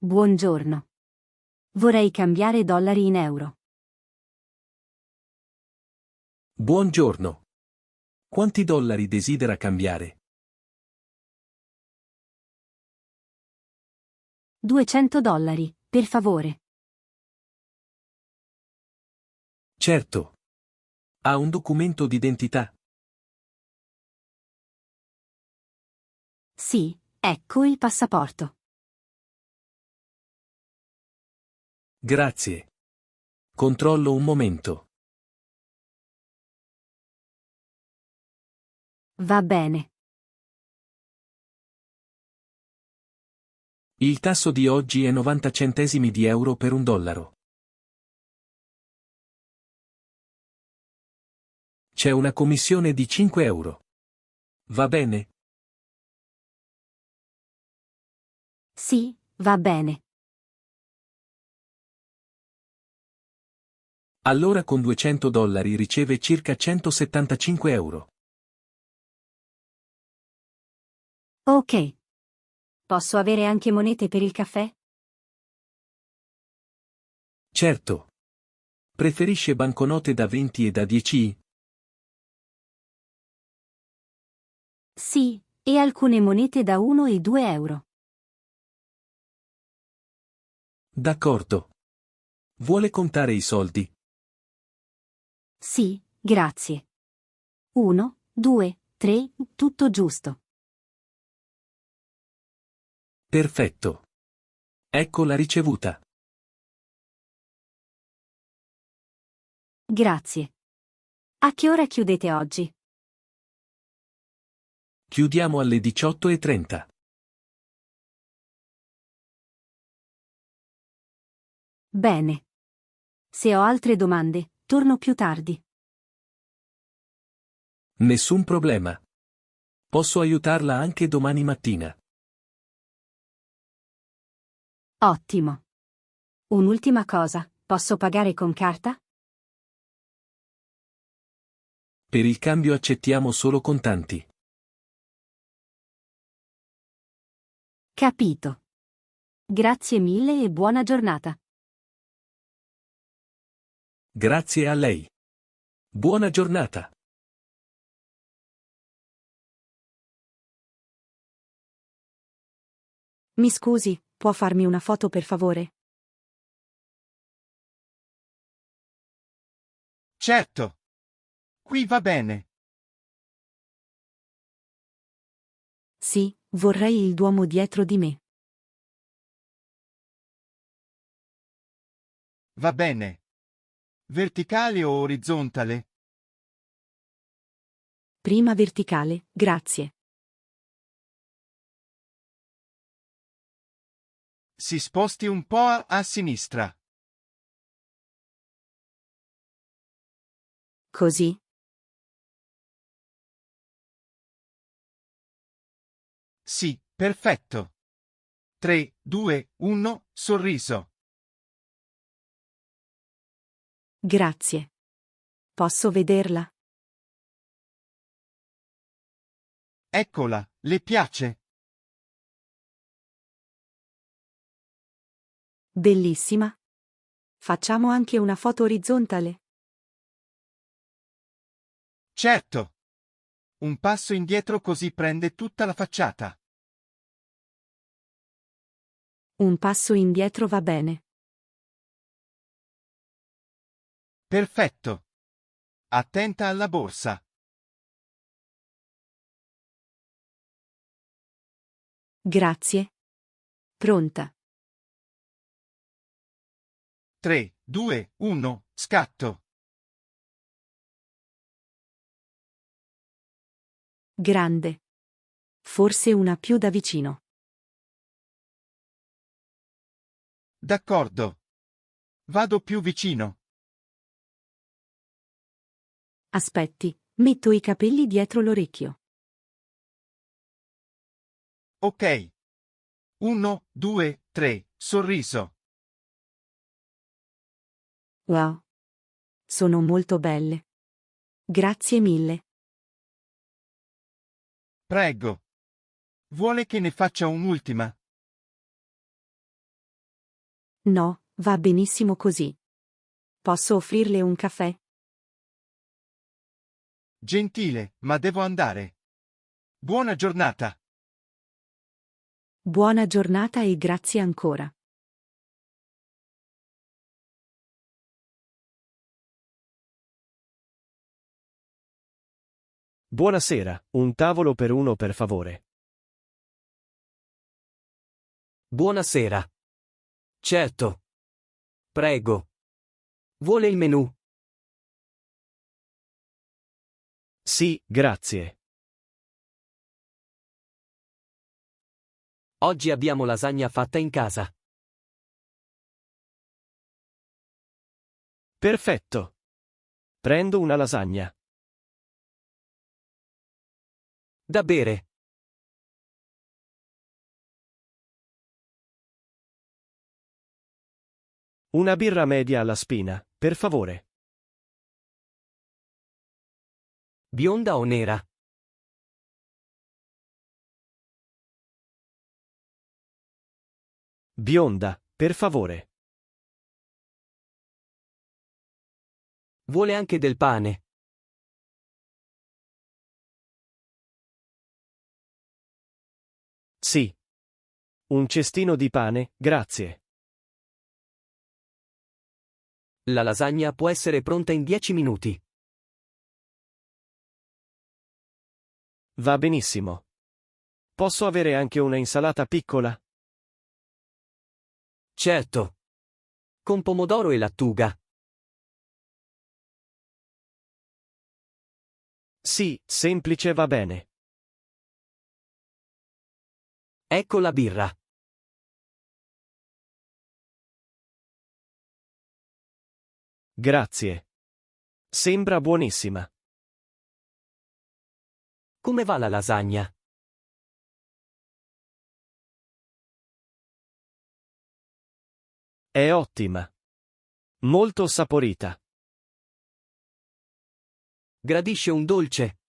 Buongiorno. Vorrei cambiare dollari in euro. Buongiorno. Quanti dollari desidera cambiare? 200 dollari, per favore. Certo. Ha un documento d'identità? Sì, ecco il passaporto. Grazie. Controllo un momento. Va bene. Il tasso di oggi è 90 centesimi di euro per un dollaro. C'è una commissione di 5 euro. Va bene? Sì, va bene. Allora con 200 dollari riceve circa 175 euro. Ok. Posso avere anche monete per il caffè? Certo. Preferisce banconote da 20 e da 10? Sì, e alcune monete da 1 e 2 euro. D'accordo. Vuole contare i soldi? Sì, grazie. 1, 2, 3, tutto giusto. Perfetto. Ecco la ricevuta. Grazie. A che ora chiudete oggi? Chiudiamo alle 18:30. Bene. Se ho altre domande, torno più tardi. Nessun problema. Posso aiutarla anche domani mattina. Ottimo. Un'ultima cosa, posso pagare con carta? Per il cambio accettiamo solo contanti. Capito. Grazie mille e buona giornata. Grazie a lei. Buona giornata. Mi scusi, può farmi una foto per favore? Certo. Qui va bene. Sì, vorrei il Duomo dietro di me. Va bene. Verticale o orizzontale? Prima verticale, grazie. Si sposti un po' a sinistra. Così? Sì, perfetto. 3, 2, 1, sorriso. Grazie. Posso vederla? Eccola, le piace? Bellissima. Facciamo anche una foto orizzontale? Certo. Un passo indietro così prende tutta la facciata. Un passo indietro va bene. Perfetto. Attenta alla borsa. Grazie. Pronta. 3, 2, 1, scatto. Grande. Forse una più da vicino. D'accordo. Vado più vicino. Aspetti, metto i capelli dietro l'orecchio. Ok. 1, 2, 3, sorriso. Wow. Sono molto belle. Grazie mille. Prego. Vuole che ne faccia un'ultima? No, va benissimo così. Posso offrirle un caffè? Gentile, ma devo andare. Buona giornata. Buona giornata e grazie ancora. Buonasera, un tavolo per uno per favore. Buonasera. Certo. Prego. Vuole il menù? Sì, grazie. Oggi abbiamo lasagna fatta in casa. Perfetto. Prendo una lasagna. Da bere. Una birra media alla spina, per favore. Bionda o nera? Bionda, per favore. Vuole anche del pane? Sì. Un cestino di pane, grazie. La lasagna può essere pronta in 10 minuti. Va benissimo. Posso avere anche una insalata piccola? Certo. Con pomodoro e lattuga. Sì, semplice va bene. Ecco la birra. Grazie. Sembra buonissima. Come va la lasagna? È ottima. Molto saporita. Gradisce un dolce?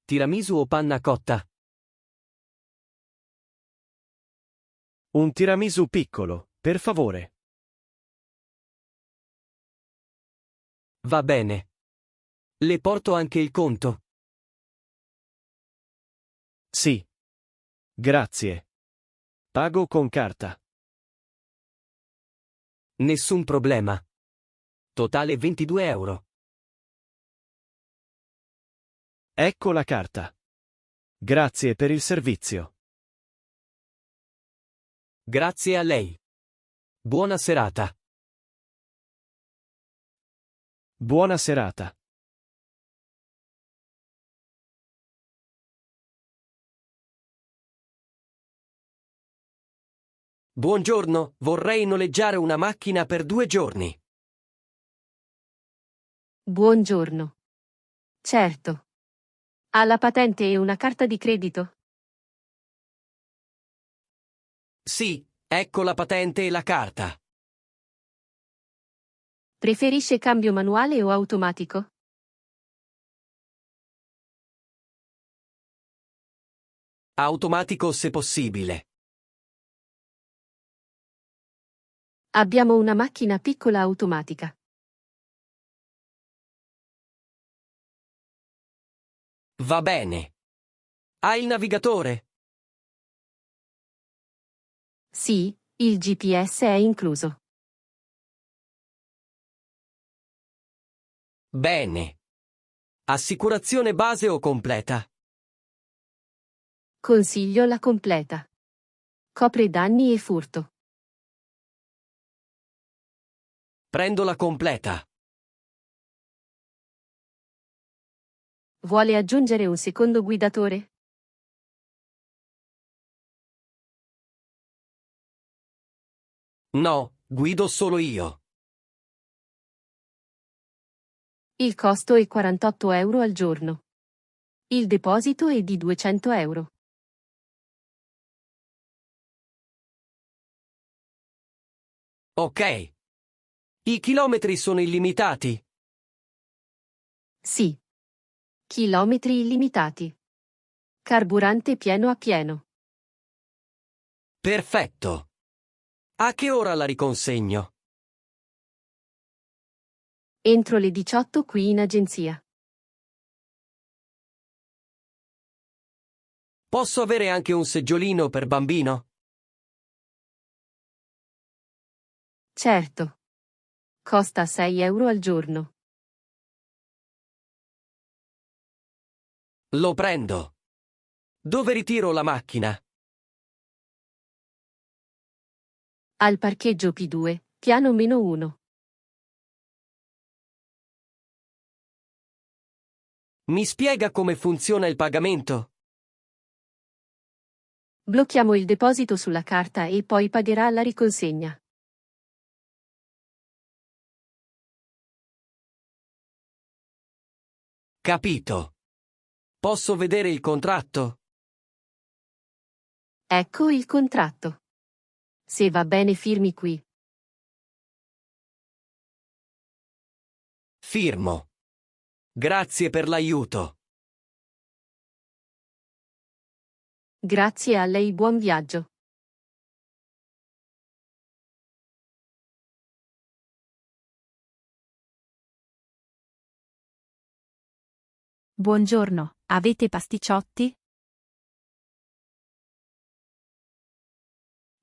Tiramisù o panna cotta? Un tiramisù piccolo, per favore. Va bene. Le porto anche il conto. Sì. Grazie. Pago con carta. Nessun problema. Totale 22 euro. Ecco la carta. Grazie per il servizio. Grazie a lei. Buona serata. Buona serata. Buongiorno, vorrei noleggiare una macchina per 2 giorni. Buongiorno. Certo. Ha la patente e una carta di credito? Sì, ecco la patente e la carta. Preferisce cambio manuale o automatico? Automatico se possibile. Abbiamo una macchina piccola automatica. Va bene. Ha il navigatore? Sì, il GPS è incluso. Bene. Assicurazione base o completa? Consiglio la completa. Copre danni e furto. Prendo la completa. Vuole aggiungere un secondo guidatore? No, guido solo io. Il costo è 48 euro al giorno. Il deposito è di 200 euro. Ok. I chilometri sono illimitati? Sì. Chilometri illimitati. Carburante pieno a pieno. Perfetto. A che ora la riconsegno? Entro le 18 qui in agenzia. Posso avere anche un seggiolino per bambino? Certo. Costa 6 euro al giorno. Lo prendo. Dove ritiro la macchina? Al parcheggio P2, piano -1. Mi spiega come funziona il pagamento? Blocchiamo il deposito sulla carta e poi pagherà alla riconsegna. Capito. Posso vedere il contratto? Ecco il contratto. Se va bene firmi qui. Firmo. Grazie per l'aiuto. Grazie a lei, buon viaggio. Buongiorno, avete pasticciotti?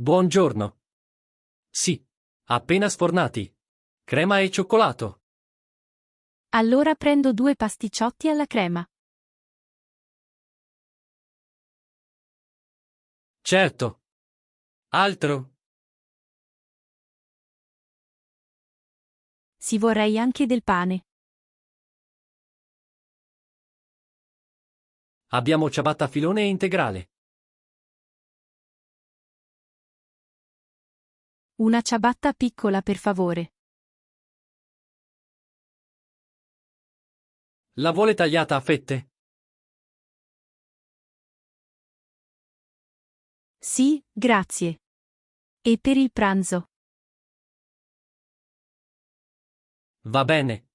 Buongiorno. Sì, appena sfornati. Crema e cioccolato. Allora prendo 2 pasticciotti alla crema. Certo. Altro? Sì, vorrei anche del pane. Abbiamo ciabatta filone e integrale. Una ciabatta piccola, per favore. La vuole tagliata a fette? Sì, grazie. E per il pranzo? Va bene.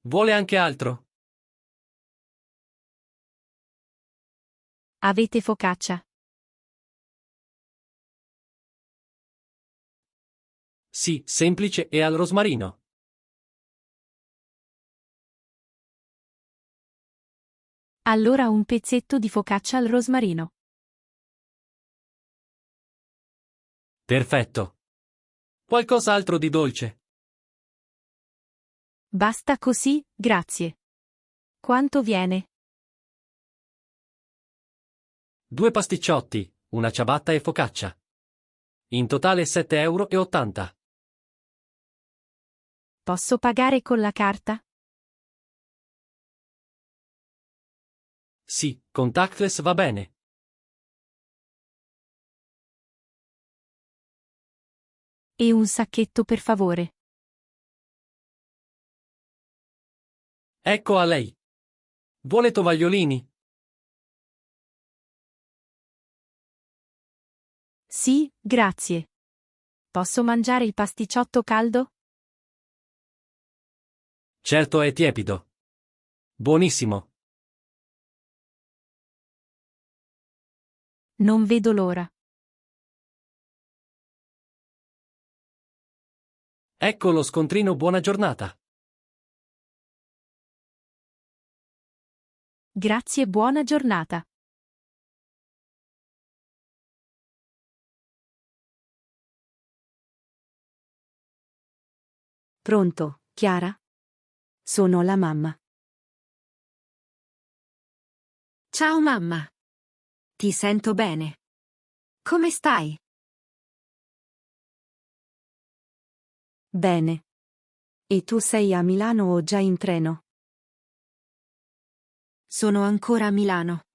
Vuole anche altro? Avete focaccia? Sì, semplice e al rosmarino. Allora un pezzetto di focaccia al rosmarino. Perfetto. Qualcos'altro di dolce? Basta così, grazie. Quanto viene? 2 pasticciotti, una ciabatta e focaccia. In totale 7,80 euro. Posso pagare con la carta? Sì, contactless va bene. E un sacchetto, per favore. Ecco a lei. Vuole tovagliolini? Sì, grazie. Posso mangiare il pasticciotto caldo? Certo, è tiepido. Buonissimo. Non vedo l'ora. Ecco lo scontrino, buona giornata. Grazie e buona giornata. Pronto, Chiara? Sono la mamma. Ciao mamma. Ti sento bene. Come stai? Bene. E tu sei a Milano o già in treno? Sono ancora a Milano.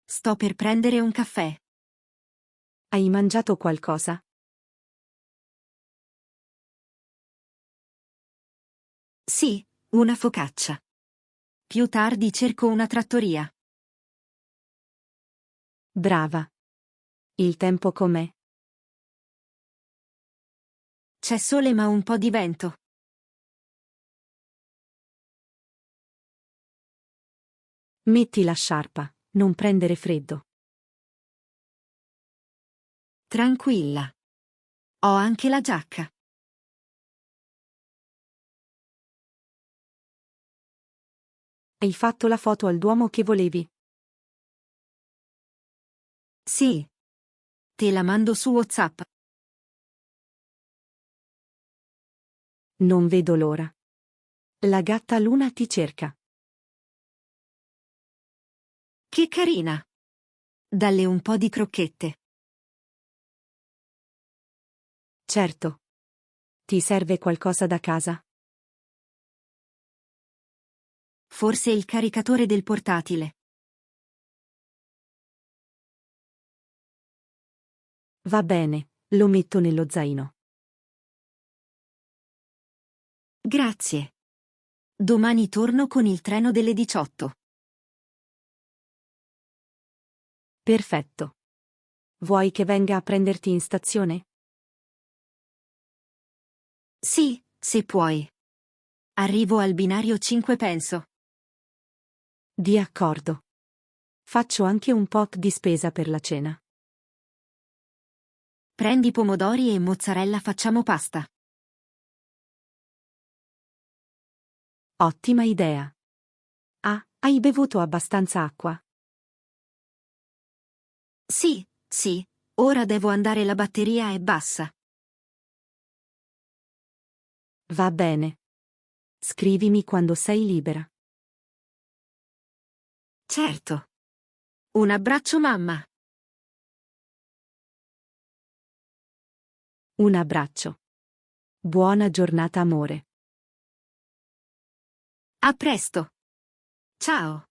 Sto per prendere un caffè. Hai mangiato qualcosa? Sì, una focaccia. Più tardi cerco una trattoria. Brava. Il tempo com'è? C'è sole ma un po' di vento. Metti la sciarpa, non prendere freddo. Tranquilla. Ho anche la giacca. Hai fatto la foto al Duomo che volevi? Sì. Te la mando su WhatsApp. Non vedo l'ora. La gatta Luna ti cerca. Che carina. Dalle un po' di crocchette. Certo. Ti serve qualcosa da casa? Forse il caricatore del portatile. Va bene, lo metto nello zaino. Grazie. Domani torno con il treno delle 18. Perfetto. Vuoi che venga a prenderti in stazione? Sì, se puoi. Arrivo al binario 5 penso. Di accordo. Faccio anche un po' di spesa per la cena. Prendi pomodori e mozzarella, facciamo pasta. Ottima idea. Ah, hai bevuto abbastanza acqua? Sì, sì. Ora devo andare, la batteria è bassa. Va bene. Scrivimi quando sei libera. Certo. Un abbraccio, mamma. Un abbraccio. Buona giornata, amore. A presto. Ciao.